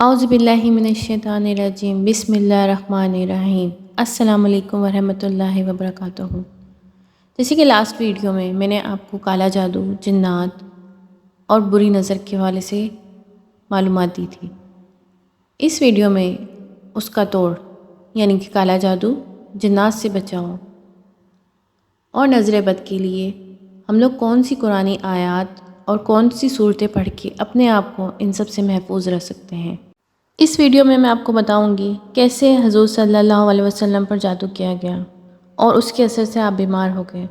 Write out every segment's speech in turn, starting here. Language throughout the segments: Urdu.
اعوذ باللہ من الشیطان الرجیم، بسم اللہ الرحمن الرحیم۔ السلام علیکم ورحمۃ اللہ وبرکاتہ۔ جیسے کہ لاسٹ ویڈیو میں نے آپ کو کالا جادو، جنات اور بری نظر کے حوالے سے معلومات دی تھی۔ اس ویڈیو میں اس کا توڑ یعنی کہ کالا جادو، جنات سے بچاؤ اور نظر بد کے لیے ہم لوگ کون سی قرآنی آیات اور کون سی صورتیں پڑھ کے اپنے آپ کو ان سب سے محفوظ رکھ سکتے ہیں۔ اس ویڈیو میں آپ کو بتاؤں گی کیسے حضور صلی اللہ علیہ وسلم پر جادو کیا گیا اور اس کے اثر سے آپ بیمار ہو گئے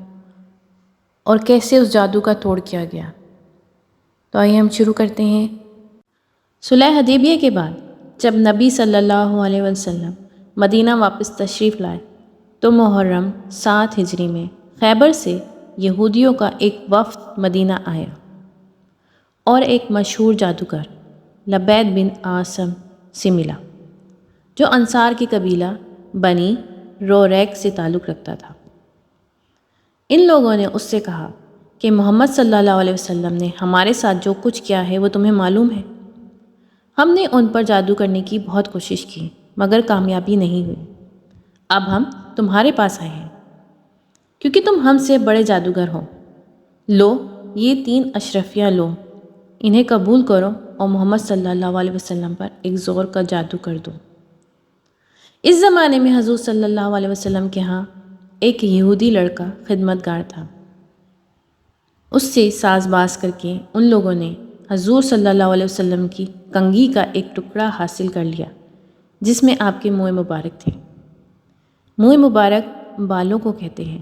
اور کیسے اس جادو کا توڑ کیا گیا۔ تو آئیے ہم شروع کرتے ہیں۔ صلح حدیبیہ کے بعد جب نبی صلی اللہ علیہ وسلم مدینہ واپس تشریف لائے تو محرم 7 ہجری میں خیبر سے یہودیوں کا ایک وفد مدینہ آیا اور ایک مشہور جادوگر لبید بن عاصم سے ملا جو انصار کے قبیلہ بنی روریک سے تعلق رکھتا تھا۔ ان لوگوں نے اس سے کہا کہ محمد صلی اللہ علیہ وسلم نے ہمارے ساتھ جو کچھ کیا ہے وہ تمہیں معلوم ہے۔ ہم نے ان پر جادو کرنے کی بہت کوشش کی مگر کامیابی نہیں ہوئی۔ اب ہم تمہارے پاس آئے ہیں کیونکہ تم ہم سے بڑے جادوگر ہو۔ لو یہ 3 اشرفیاں لو، انہیں قبول کرو اور محمد صلی اللہ علیہ وسلم پر ایک زور کا جادو کر دو۔ اس زمانے میں حضور صلی اللہ علیہ وسلم کے ہاں ایک یہودی لڑکا خدمتگار تھا۔ اس سے ساز باز کر کے ان لوگوں نے حضور صلی اللہ علیہ وسلم کی کنگھی کا ایک ٹکڑا حاصل کر لیا جس میں آپ کے منہ مبارک تھے۔ منہ مبارک بالوں کو کہتے ہیں۔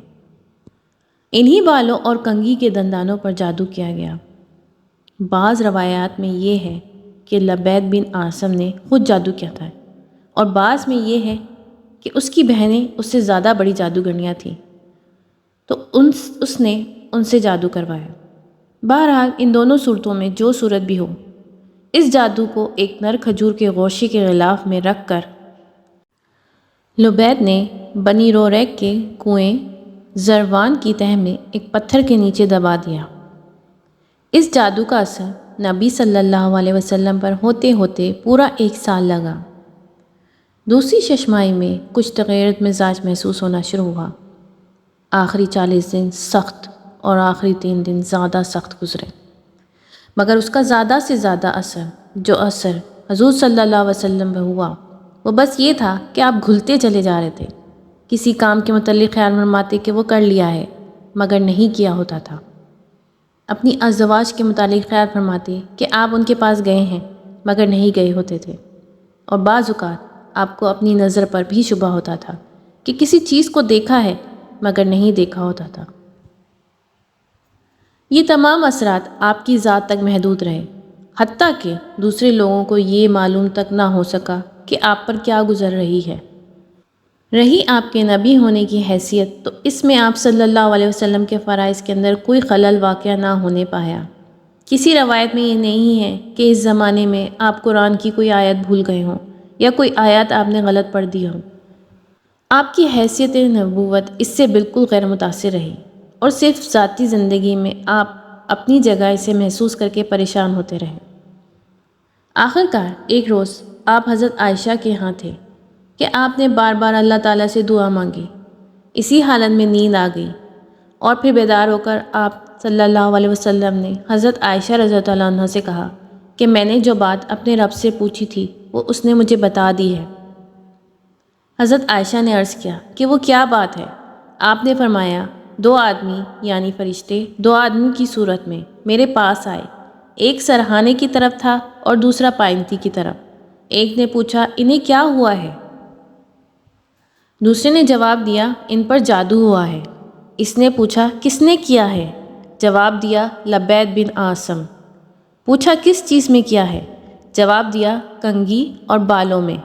انہی بالوں اور کنگھی کے دندانوں پر جادو کیا گیا۔ بعض روایات میں یہ ہے کہ لبید بن عاصم نے خود جادو کیا تھا اور بعض میں یہ ہے کہ اس کی بہنیں اس سے زیادہ بڑی جادوگرنیاں تھیں تو اس نے ان سے جادو کروایا۔ بہرحال ان دونوں صورتوں میں جو صورت بھی ہو، اس جادو کو ایک نر کھجور کے گوشے کے غلاف میں رکھ کر لبید نے بنی روریک کے کنویں زروان کی تہہ میں ایک پتھر کے نیچے دبا دیا۔ اس جادو کا اثر نبی صلی اللہ علیہ وسلم پر ہوتے ہوتے پورا 1 سال لگا۔ دوسری ششمائی میں کچھ تغیر مزاج محسوس ہونا شروع ہوا۔ آخری 40 دن سخت اور آخری 3 دن زیادہ سخت گزرے، مگر اس کا زیادہ سے زیادہ اثر حضور صلی اللہ علیہ وسلم پہ ہوا وہ بس یہ تھا کہ آپ گھلتے چلے جا رہے تھے۔ کسی کام کے متعلق خیال فرماتے کہ وہ کر لیا ہے مگر نہیں کیا ہوتا تھا۔ اپنی ازواج کے متعلق خیال فرماتے کہ آپ ان کے پاس گئے ہیں مگر نہیں گئے ہوتے تھے، اور بعض اوقات آپ کو اپنی نظر پر بھی شبہ ہوتا تھا کہ کسی چیز کو دیکھا ہے مگر نہیں دیکھا ہوتا تھا۔ یہ تمام اثرات آپ کی ذات تک محدود رہے، حتیٰ کہ دوسرے لوگوں کو یہ معلوم تک نہ ہو سکا کہ آپ پر کیا گزر رہی ہے۔ رہی آپ کے نبی ہونے کی حیثیت تو اس میں آپ صلی اللہ علیہ وسلم کے فرائض کے اندر کوئی خلل واقع نہ ہونے پایا۔ کسی روایت میں یہ نہیں ہے کہ اس زمانے میں آپ قرآن کی کوئی آیت بھول گئے ہوں یا کوئی آیت آپ نے غلط پڑھ دی ہو۔ آپ کی حیثیت نبوت اس سے بالکل غیر متاثر رہی اور صرف ذاتی زندگی میں آپ اپنی جگہ اسے محسوس کر کے پریشان ہوتے رہے۔ آخرکار ایک روز آپ حضرت عائشہ کے ہاں تھے کہ آپ نے بار بار اللہ تعالیٰ سے دعا مانگی۔ اسی حالت میں نیند آ گئی اور پھر بیدار ہو کر آپ صلی اللہ علیہ وسلم نے حضرت عائشہ رضی اللہ عنہ سے کہا کہ میں نے جو بات اپنے رب سے پوچھی تھی وہ اس نے مجھے بتا دی ہے۔ حضرت عائشہ نے عرض کیا کہ وہ کیا بات ہے؟ آپ نے فرمایا 2 آدمی یعنی فرشتے 2 آدمی کی صورت میں میرے پاس آئے، ایک سرہانے کی طرف تھا اور دوسرا پائنتی کی طرف۔ ایک نے پوچھا انہیں کیا ہوا ہے؟ دوسرے نے جواب دیا ان پر جادو ہوا ہے۔ اس نے پوچھا کس نے کیا ہے؟ جواب دیا لبید بن عاصم۔ پوچھا کس چیز میں کیا ہے؟ جواب دیا کنگھی اور بالوں میں،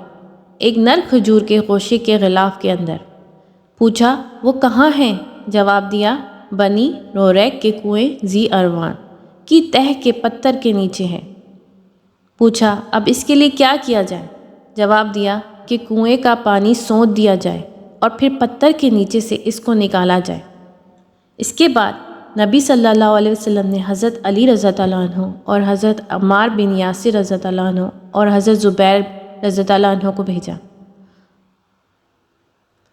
ایک نر کھجور کے گوشے کے غلاف کے اندر۔ پوچھا وہ کہاں ہیں؟ جواب دیا بنی روریک کے کنویں ذی اروان کی تہہ کے پتھر کے نیچے ہے۔ پوچھا اب اس کے لیے کیا کیا جائے؟ جواب دیا کہ کنویں کا پانی سونت دیا جائے اور پھر پتھر کے نیچے سے اس کو نکالا جائے۔ اس کے بعد نبی صلی اللہ علیہ وسلم نے حضرت علی رضی اللہ عنہ اور حضرت عمار بن یاسر رضی اللہ عنہ اور حضرت زبیر رضی اللہ عنہ کو بھیجا۔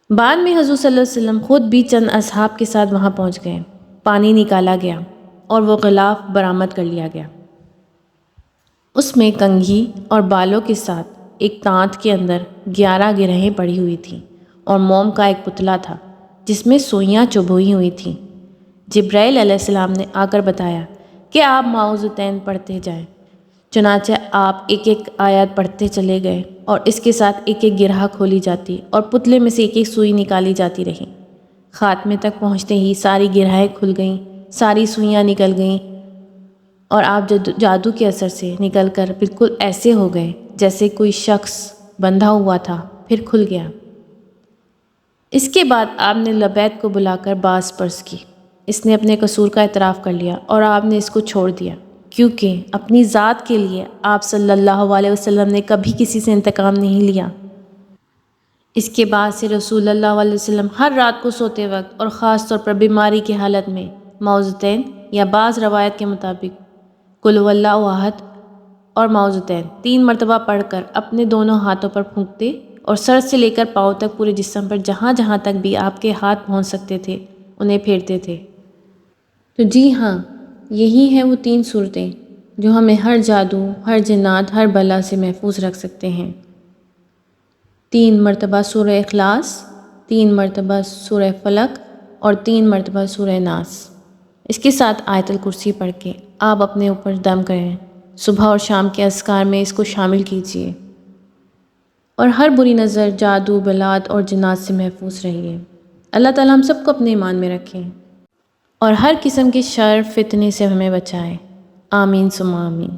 بعد میں حضور صلی اللہ علیہ وسلم خود بھی چند اصحاب کے ساتھ وہاں پہنچ گئے۔ پانی نکالا گیا اور وہ غلاف برآمد کر لیا گیا۔ اس میں کنگھی اور بالوں کے ساتھ ایک تانت کے اندر 11 گرہیں پڑی ہوئی تھیں اور موم کا ایک پتلا تھا جس میں سوئیاں چبھوئی ہوئی تھیں۔ جبرائیل علیہ السلام نے آ کر بتایا کہ آپ معوذتین پڑھتے جائیں۔ چنانچہ آپ ایک ایک آیات پڑھتے چلے گئے اور اس کے ساتھ ایک ایک گرہ کھولی جاتی اور پتلے میں سے ایک ایک سوئی نکالی جاتی رہی۔ خاتمے تک پہنچتے ہی ساری گرہیں کھل گئیں، ساری سوئیاں نکل گئیں اور آپ جادو کے اثر سے نکل کر بالکل ایسے ہو گئے جیسے کوئی شخص بندھا ہوا تھا، پھر کھل گیا۔ اس کے بعد آپ نے لبید کو بلا کر باز پرس کی۔ اس نے اپنے قصور کا اعتراف کر لیا اور آپ نے اس کو چھوڑ دیا، کیونکہ اپنی ذات کے لیے آپ صلی اللہ علیہ وسلم نے کبھی کسی سے انتقام نہیں لیا۔ اس کے بعد سے رسول اللہ علیہ وسلم ہر رات کو سوتے وقت اور خاص طور پر بیماری کی حالت میں معوذتین یا بعض روایت کے مطابق قل هو اللہ احد اور معوذتین 3 مرتبہ پڑھ کر اپنے دونوں ہاتھوں پر پھونکتے اور سر سے لے کر پاؤں تک پورے جسم پر جہاں جہاں تک بھی آپ کے ہاتھ پہنچ سکتے تھے انہیں پھیرتے تھے۔ تو جی ہاں، یہی ہیں وہ 3 صورتیں جو ہمیں ہر جادو، ہر جنات، ہر بلا سے محفوظ رکھ سکتے ہیں۔ 3 مرتبہ سورہ اخلاص، 3 مرتبہ سورہ فلق اور 3 مرتبہ سورہ ناس۔ اس کے ساتھ آیت الکرسی پڑھ کے آپ اپنے اوپر دم کریں۔ صبح اور شام کے اذکار میں اس کو شامل کیجیے اور ہر بری نظر، جادو، بلات اور جنات سے محفوظ رہیے۔ اللہ تعالیٰ ہم سب کو اپنے ایمان میں رکھیں اور ہر قسم کے شر فتنے سے ہمیں بچائے۔ آمین ثم آمین۔